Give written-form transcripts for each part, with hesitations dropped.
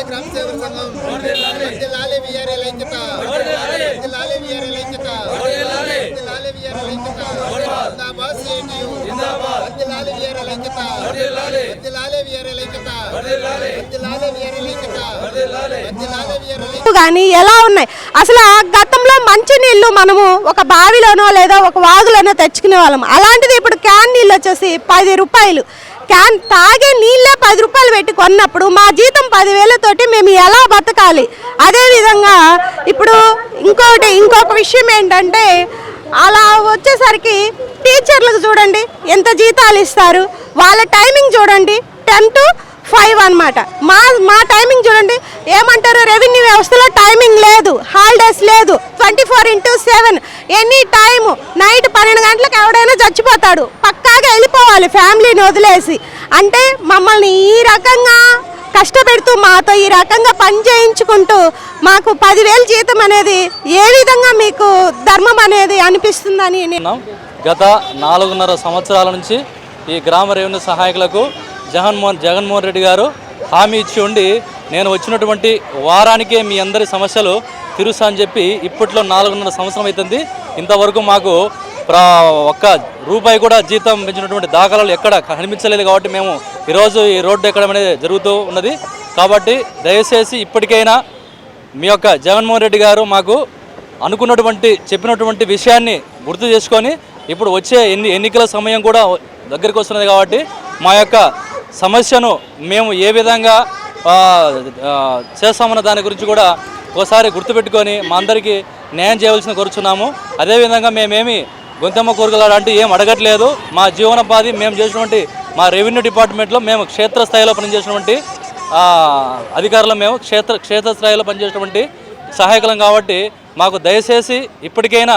గ్రామ సేవక సంఘం కానీ ఎలా ఉన్నాయి అసలు గతంలో మంచి నీళ్లు మనము ఒక బావిలోనో లేదా ఒక వాగులోనో తెచ్చుకునే వాళ్ళం. అలాంటిది ఇప్పుడు క్యాన్ నీళ్ళు వచ్చేసి 10 రూపాయలు. క్యాన్ తాగే నీళ్ళే 10 రూపాయలు పెట్టి కొన్నప్పుడు మా జీతం 10,000తోటి మేము ఎలా బతకాలి? అదేవిధంగా ఇప్పుడు ఇంకొక విషయం ఏంటంటే అలా వచ్చేసరికి టీచర్లకు చూడండి ఎంత జీతాలు ఇస్తారు, వాళ్ళ టైమింగ్ చూడండి 10 to 5 అన్నమాట. మా టైమింగ్ చూడండి ఏమంటారు, రెవెన్యూ వ్యవస్థలో టైమింగ్ లేదు, హాలిడేస్ లేదు, 24/7 ఎనీ టైము. నైట్ 12 గంటలకు ఎవడైనా చచ్చిపోతాడు, పక్కాగా వెళ్ళిపోవాలి ఫ్యామిలీని వదిలేసి. అంటే మమ్మల్ని ఈ రకంగా కష్టపెడుతూ మాతో ఈ రకంగా పని చేయించుకుంటూ మాకు 10,000 జీతం అనేది ఏ విధంగా మీకు ధర్మం అనేది అనిపిస్తుందని గత 4.5 సంవత్సరాల నుంచి ఈ గ్రామ రెవెన్యూ సహాయకులకు జగన్మోహన్ రెడ్డి గారు హామీ ఇచ్చి ఉండి నేను వచ్చినటువంటి వారానికే మీ అందరి సమస్యలు తీరుస్తా అని చెప్పి ఇప్పట్లో 4.5 సంవత్సరం అవుతుంది. ఇంతవరకు మాకు ఒక్క రూపాయి కూడా జీతం పెంచినటువంటి దాఖలాలు ఎక్కడ కనిపించలేదు. కాబట్టి మేము ఈరోజు ఈ రోడ్డు ఎక్కడం అనేది జరుగుతూ ఉన్నది. కాబట్టి దయచేసి ఇప్పటికైనా మీ యొక్క జగన్మోహన్ రెడ్డి గారు మాకు చెప్పినటువంటి విషయాన్ని గుర్తు చేసుకొని ఇప్పుడు వచ్చే ఎన్నికల సమయం కూడా దగ్గరికి వస్తున్నది. కాబట్టి మా యొక్క సమస్యను మేము ఏ విధంగా చేస్తామన్న దాని గురించి కూడా ఒకసారి గుర్తుపెట్టుకొని మా అందరికీ న్యాయం చేయవలసిన కోరుచున్నాము. అదేవిధంగా మేమేమి గొంతెమ్మ కోరికలు అంటే ఏం అడగట్లేదు. మా జీవనోపాధి మేము చేసినటువంటి మా రెవెన్యూ డిపార్ట్మెంట్లో మేము క్షేత్రస్థాయిలో పనిచేసినటువంటి అధికారులు, మేము క్షేత్రస్థాయిలో పనిచేసినటువంటి సహాయకులం. కాబట్టి మాకు దయచేసి ఇప్పటికైనా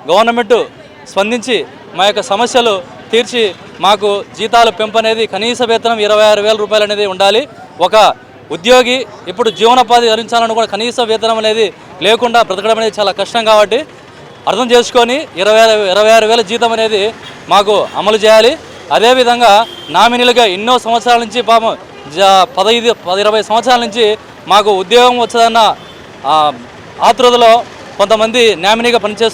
గవర్నమెంట్ స్పందించి మా యొక్క సమస్యలు తీర్చి మాకు జీతాలు పెంపు అనేది కనీస వేతనం 26,000 రూపాయలు అనేది ఉండాలి. ఒక ఉద్యోగి ఇప్పుడు జీవనోపాధి ధరించాలని కూడా కనీస వేతనం అనేది లేకుండా బ్రతకడం అనేది చాలా కష్టం. కాబట్టి అర్థం చేసుకొని 26,000 జీతం అనేది మాకు అమలు చేయాలి. అదేవిధంగా నామినీలుగా ఎన్నో సంవత్సరాల నుంచి పాపం 15-20 సంవత్సరాల నుంచి మాకు ఉద్యోగం వచ్చదన్న ఆతృతలో కొంతమంది నామినీగా పనిచేస్తూ